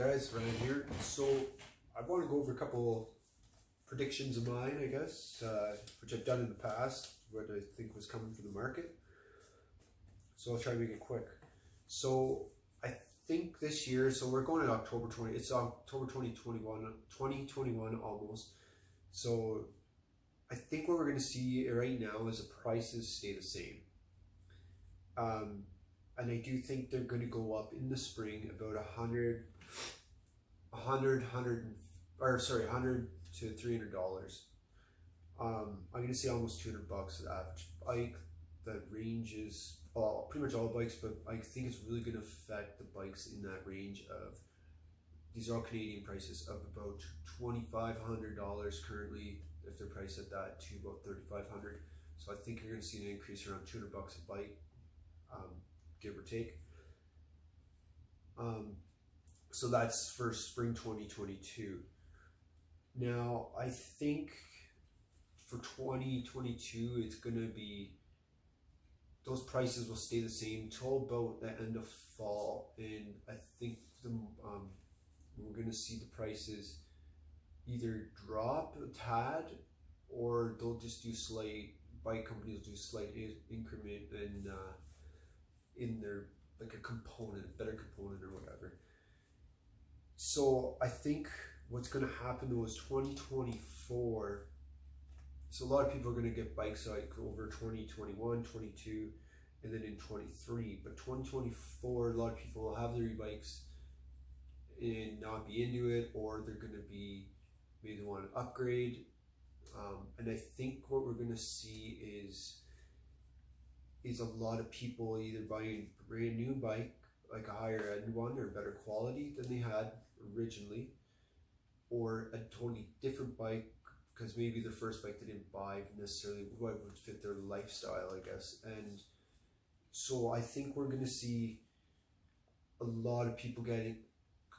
guys, Ryan here. So I want to go over a couple predictions of mine, I guess, which I've done in the past, what I think was coming for the market. So I'll try to make it quick. So I think this year, so we're going in October 20, it's October 2021 almost. So I think what we're going to see right now is the prices stay the same. And I do think they're going to go up in the spring about 100 to $300. I'm going to say almost $200 average bike. The range is pretty much all bikes, but I think it's really going to affect the bikes in that range of, these are all Canadian prices, of about $2,500 currently, if they're priced at that, to about $3,500. So I think you're going to see an increase around $200 a bike, give or take. So that's for spring 2022. Now I think for 2022 it's going to be, those prices will stay the same till about the end of fall, and I think we're going to see the prices either drop a tad, or they'll just do slight, bike companies will do slight increment in their, like a component, better component or whatever. So I think what's going to happen though is 2024, so a lot of people are going to get bikes like over 2021, 22, and then in 23. But 2024, a lot of people will have their e-bikes and not be into it, or they're going to be, maybe they want to upgrade. And I think what we're going to see is a lot of people either buying a brand new bike, like a higher end one or better quality than they had originally, or a totally different bike because maybe their first bike they didn't buy necessarily what would fit their lifestyle, I guess. And so I think we're going to see a lot of people getting,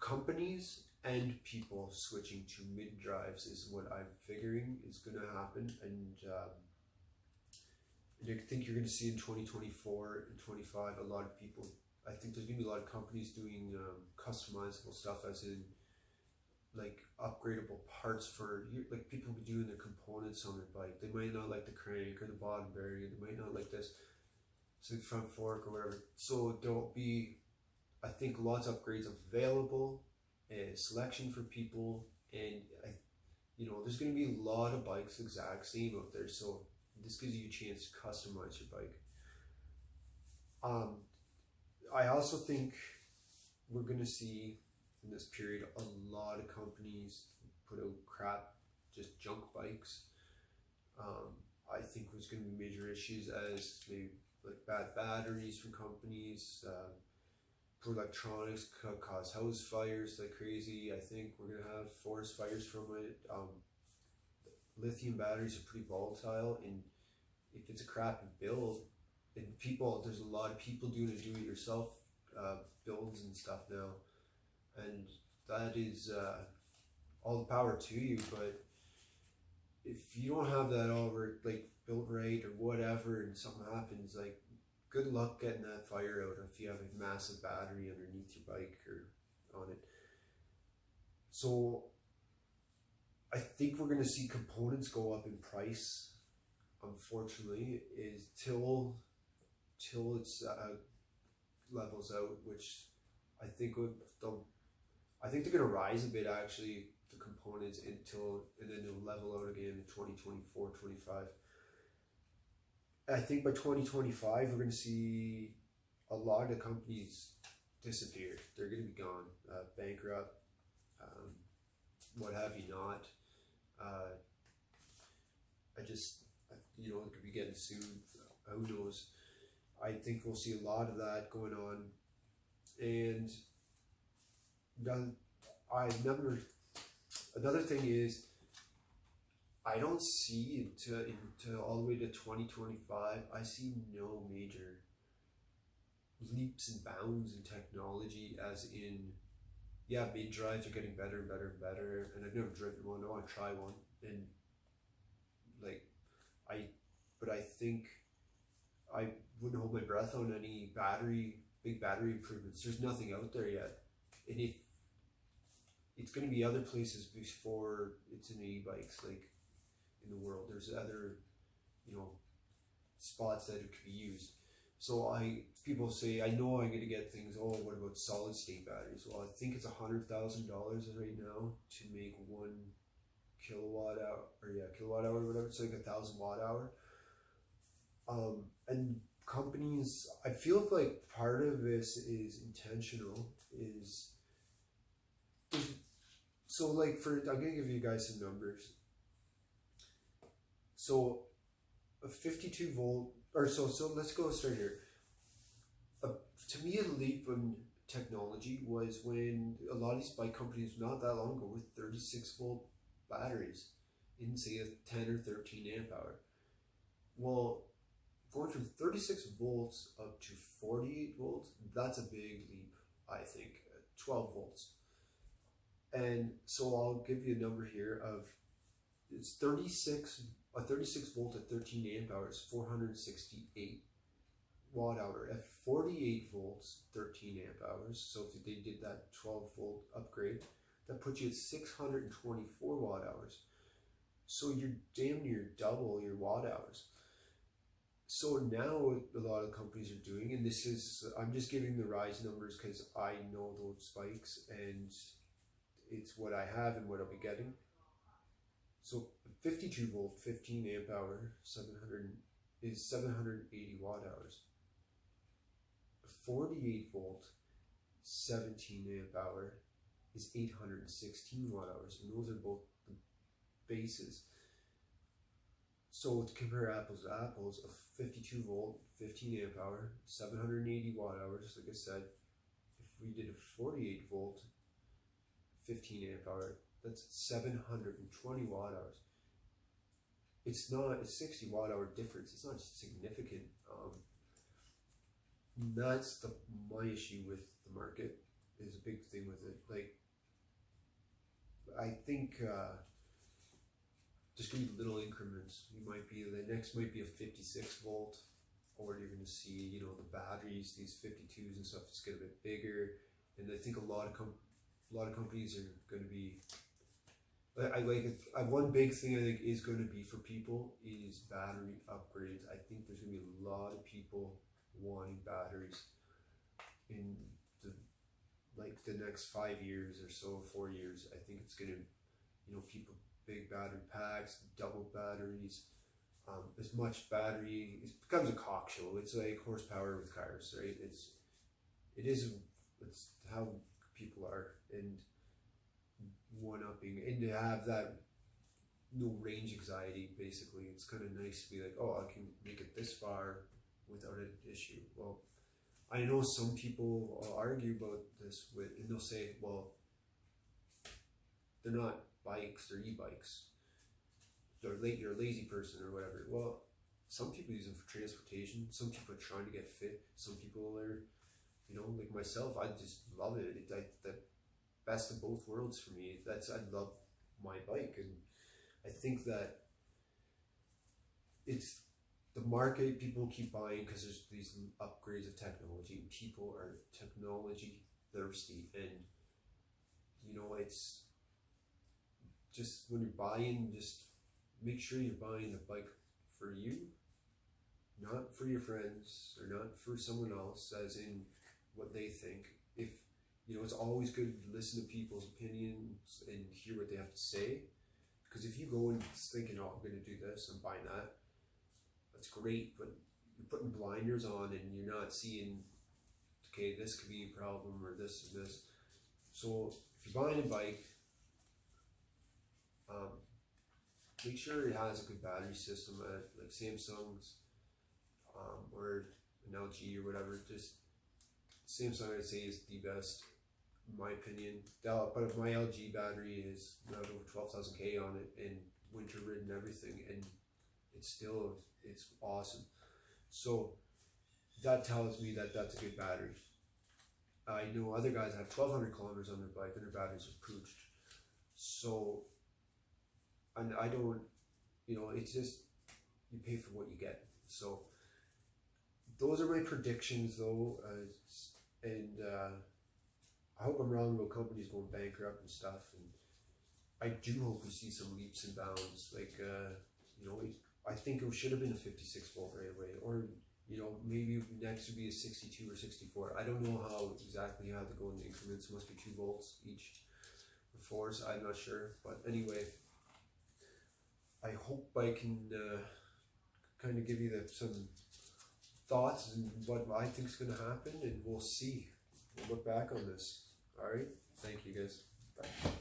companies and people switching to mid drives is what I'm figuring is going to happen. And I think you're going to see in 2024 and 25 a lot of people, I think there's going to be a lot of companies doing customizable stuff, as in like upgradable parts for, like people will be doing the components on their bike. They might not like the crank or the bottom bearing, they might not like this, so the front fork or whatever. So there'll be, I think, lots of upgrades available, selection for people, and there's going to be a lot of bikes exact same out there. So this gives you a chance to customize your bike. I also think we're going to see in this period a lot of companies put out crap, just junk bikes. I think there's going to be major issues as maybe like bad batteries from companies, poor electronics cause house fires like crazy. I think we're going to have forest fires from it. Lithium batteries are pretty volatile, and if it's a crappy build, and there's a lot of people doing it do-it-yourself builds and stuff now, and that is all the power to you. But if you don't have that all like built right or whatever, and something happens, like good luck getting that fire out if you have a massive battery underneath your bike or on it. So I think we're going to see components go up in price, unfortunately, is till it's levels out, which I think I think they're going to rise a bit actually, the components, and then they'll level out again in 2024, 25. I think by 2025 we're going to see a lot of the companies disappear. They're going to be gone, bankrupt, what have you not. It could be getting sued, who knows. I think we'll see a lot of that going on. And another thing is, I don't see into all the way to 2025, I see no major leaps and bounds in technology, as in, yeah, mid drives are getting better and better and better, and I've never driven one. I want to try one, and but I think I wouldn't hold my breath on any big battery improvements. There's nothing out there yet, and it's going to be other places before it's in e-bikes, like in the world. There's other, you know, spots that it could be used. So people say, I know I'm going to get things, oh, what about solid state batteries? Well, I think it's $100,000 right now to make 1 kilowatt hour, or yeah, kilowatt hour or whatever. It's like 1,000 watt hour. And companies, I feel like part of this is intentional, so like I'm gonna give you guys some numbers. So a 52 volt, or so let's go start here. To me, a leap in technology was when a lot of these bike companies not that long ago with 36 volt batteries in, say, a 10 or 13 amp hour. Well, going from 36 volts up to 48 volts, that's a big leap, I think. 12 volts. And so I'll give you a number here of, it's a 36 volt at 13 amp hours, 468 watt hour. At 48 volts, 13 amp hours, so if they did that 12 volt upgrade, that puts you at 624 watt hours. So you're damn near double your watt hours. So now a lot of companies are doing, and this is, I'm just giving the Rize numbers because I know those bikes and it's what I have and what I'll be getting. So 52 volt, 15 amp hour, 780 watt hours. 48 volt, 17 amp hour is 816 watt hours, and those are both the bases. So to compare apples to apples, a 52 volt, 15 amp hour, 780 watt hours, like I said. If we did a 48 volt, 15 amp hour, that's 720 watt hours. It's not a 60 watt hour difference. It's not significant. That's my issue with the market, is a big thing with it. Like, I think just gonna be little increments. The next might be a 56 volt, or you're gonna see, you know, the batteries, these 52s and stuff, just get a bit bigger. And I think a lot of companies are gonna be, one big thing I think is going to be for people is battery upgrades. I think there's going to be a lot of people wanting batteries in the next 5 years or so, 4 years. I think it's going to, you know, people, big battery packs, double batteries, as much battery. It becomes a cock show. It's like horsepower with cars, right? It's how people are, and one-upping, and to have that no range anxiety, basically. It's kind of nice to be like, oh, I can make it this far without an issue. Well, I know some people argue about this and they'll say, well, they're not bikes, they're e-bikes. You're a lazy person or whatever. Well, some people use them for transportation. Some people are trying to get fit. Some people are, you know, like myself, I just love it. The best of both worlds for me. I love my bike, and I think that it's the market. People keep buying because there's these upgrades of technology, and people are technology thirsty. And you know, it's just when you're buying, just make sure you're buying the bike for you, not for your friends or not for someone else, as in what they think. If you know, it's always good to listen to people's opinions and hear what they have to say. Because if you go in thinking, oh, I'm going to do this, I'm buying that, that's great, but you're putting blinders on and you're not seeing, okay, this could be a problem or this and this. So if you're buying a bike, make sure it has a good battery system, like Samsung's or an LG or whatever. Just Samsung, I'd say, is the best, in my opinion. But if my LG battery is over 12,000 K on it and winter ridden and everything, and it's awesome. So that tells me that that's a good battery. I know other guys have 1,200 kilometers on their bike and their batteries are pooched. So, and I don't, you know, it's just, you pay for what you get. So those are my predictions though, and I hope I'm wrong about companies going bankrupt and stuff, and I do hope we see some leaps and bounds. Like, you know, I think it should have been a 56 volt right away, or you know, maybe next would be a 62 or 64. I don't know how exactly you have to go in increments. It must be 2 volts each or 4s. I'm not sure, but anyway, I hope I can kind of give you some thoughts and what I think is going to happen, and we'll see. We'll look back on this. All right. Thank you, guys. Bye.